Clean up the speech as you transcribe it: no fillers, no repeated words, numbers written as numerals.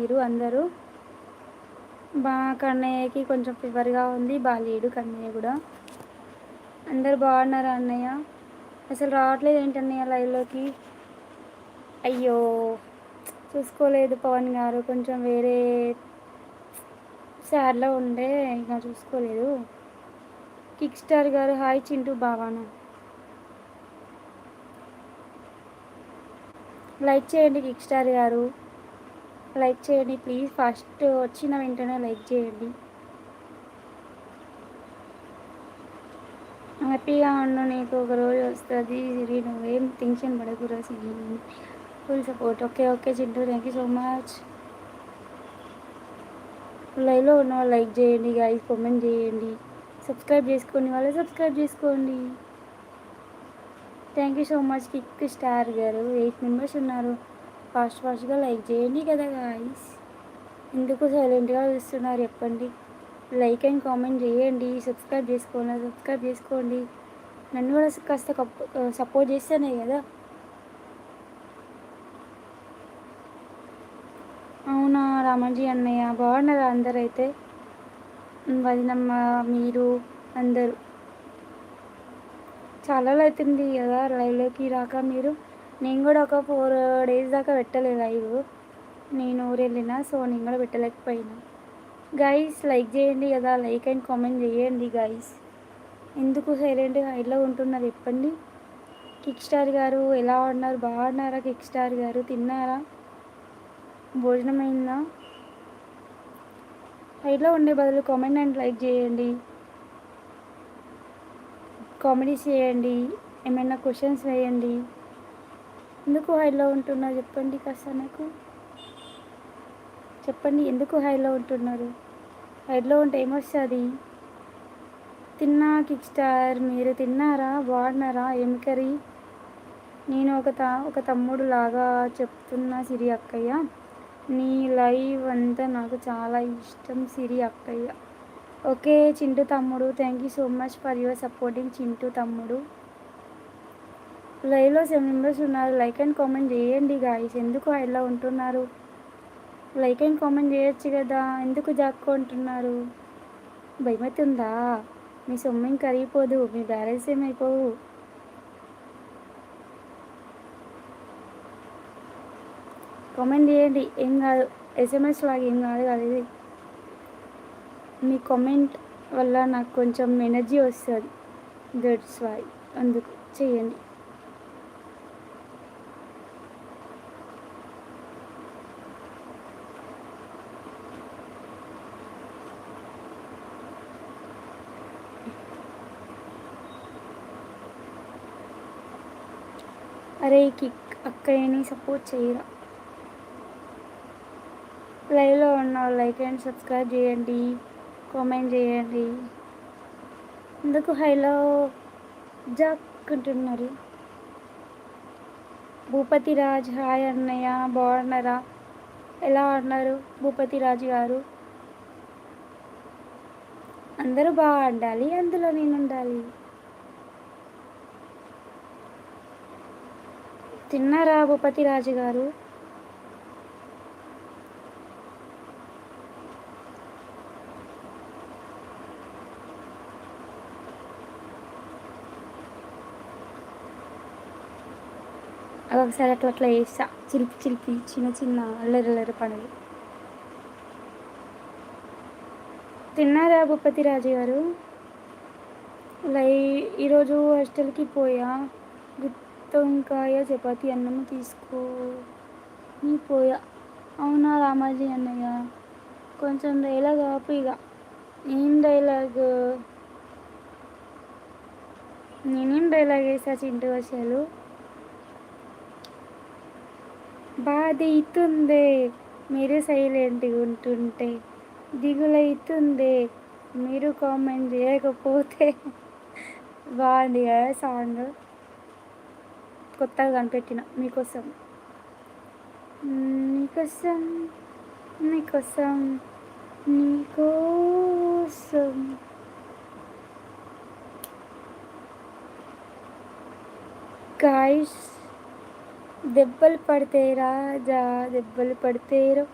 లేరు అందరూ. కన్నయ్యకి కొంచెం ఫీవర్గా ఉంది, బాగాలేడు కన్నయ్య కూడా. అందరు బాగున్నారా అన్నయ్య? అసలు రావట్లేదు ఏంటన్నయ్య లైవ్లోకి? అయ్యో చూసుకోలేదు పవన్ గారు, కొంచెం వేరే సాడ్లో ఉండే ఇంకా చూసుకోలేదు. కిక్ స్టార్ గారు హాయ్ చింటూ బావాను. లైక్ చేయండి కిక్ స్టార్ గారు, లైక్ చేయండి ప్లీజ్. ఫస్ట్ వచ్చిన వెంటనే లైక్ చేయండి. హ్యాపీగా ఉండు, నీకు ఒక రోజు వస్తుంది సిరి, నువ్వేం టెన్షన్ పడకురా Siri, full support. Okay okay Chintu, thank you so much. లైవ్లో ఉన్న వాళ్ళు లైక్ చేయండి గైస్, కామెంట్ చేయండి, సబ్స్క్రైబ్ చేసుకోండి వాళ్ళు సబ్స్క్రైబ్ చేసుకోండి. Thank you so much kick star గారు. 8 మెంబర్స్ ఉన్నారు, ఫాస్ట్గా లైక్ చేయండి కదా గాయస్. ఎందుకు సైలెంట్గా చూస్తున్నారు చెప్పండి? లైక్ అండ్ కామెంట్ చేయండి, సబ్స్క్రైబ్ చేసుకోండి. నన్ను కూడా కాస్త సపోర్ట్ చేస్తేనే కదా. అవునా రామాజీ అన్నయ్య, బాగున్నారా అందరు? అయితే వదినమ్మ మీరు అందరూ చాలా అవుతుంది కదా లైవ్లోకి రాక మీరు. నేను కూడా ఒక 4 days దాకా పెట్టలేదు లైవ్, నేను ఊరు వెళ్ళిన, సో నేను కూడా పెట్టలేకపోయినా. గైస్ లైక్ చేయండి కదా, లైక్ అండ్ కామెంట్ చేయండి గైస్. ఎందుకు సైలెంట్గా హైడ్లో ఉంటున్నారు చెప్పండి? కిక్ స్టార్ గారు ఎలా ఉన్నారు? బాగున్నారా కిక్ స్టార్ గారు? తిన్నారా? భోజనం అయిందా? హైడ్లో ఉండే బదులు కామెంట్ అండ్ లైక్ చేయండి, కామెడీస్ చేయండి, ఏమైనా క్వశ్చన్స్ వేయండి. ఎందుకు హైలో ఉంటున్నారు చెప్పండి కాస్త నాకు చెప్పండి. ఎందుకు హైలో ఉంటున్నారు? హైలో ఉంటే ఏమొస్తుంది? తిన్నా కిక్ స్టార్, మీరు తిన్నారా? బాగున్నారా? ఏం కర్రీ? నేను ఒక తమ్ముడు లాగా చెప్తున్నా సిరి అక్కయ్య, నీ లైవ్ అంతా నాకు చాలా ఇష్టం సిరి అక్కయ్య. ఓకే చింటూ తమ్ముడు, thank you so much for your supporting Chintu తమ్ముడు. లైవ్లో 7 మెంబర్స్ ఉన్నారు, లైక్ అండ్ కామెంట్ చేయండి గాయస్. ఎందుకు హైలో ఉంటున్నారు? లైక్ అండ్ కామెంట్ చేయొచ్చు కదా, ఎందుకు జాక్కుంటున్నారు? భయమవుతుందా? మీ సొమ్ము కరిగిపోదు, మీ బ్యాలెన్స్ ఏమైపోవు. కామెంట్ చేయండి, ఏం కాదు, SMS లాగా ఏం కాదు కదా ఇది. మీ కామెంట్ వల్ల నాకు కొంచెం ఎనర్జీ వస్తుంది, దట్స్ వై, అందుకు చేయండి. అరే కిక్ అక్కయ్యని సపోర్ట్ చేయరా? లైవ్లో ఉన్న లైక్ అండ్ సబ్స్క్రైబ్ చేయండి, కామెంట్ చేయండి. ఎందుకు హైలో జాక్కుంటున్నారు? భూపతి రాజ్ హాయ్ అన్నయ్య, బాగున్నారా? ఎలా ఉన్నారు భూపతి రాజు గారు? అందరూ బాగా ఉండాలి, అందులో నేను ఉండాలి. తిన్నారా భూపతి రాజు గారు? ఒకసారి అట్లా చేస్తా, చిలిపి చిన్న అల్లరి పనులు. తిన్నారా భూపతి రాజు గారు? ఈరోజు హాస్టల్కి పోయా, గుత్తొంకాయ చపాతి అన్నం తీసుకొని పోయా. అవునా రామాజీ అన్నయ్య, కొంచెం డైలాగ్ ఆపు ఇక. ఏం డైలాగ్? నేనేం డైలాగ్ వేసా చింటూ? అసలు బాధ అవుతుంది మీరు సైలెంట్గా ఉంటుంటే, దిగులవుతుంది మీరు కామెంట్ చేయకపోతే. బాగుంది కదా సాంగ్, కొత్తగా కనిపెట్టిన మీకోసం నీకోసం నీకోసం నీకోసం. గాయస్ దెబ్బలు పడితే రాజా, దెబ్బలు పడితేరో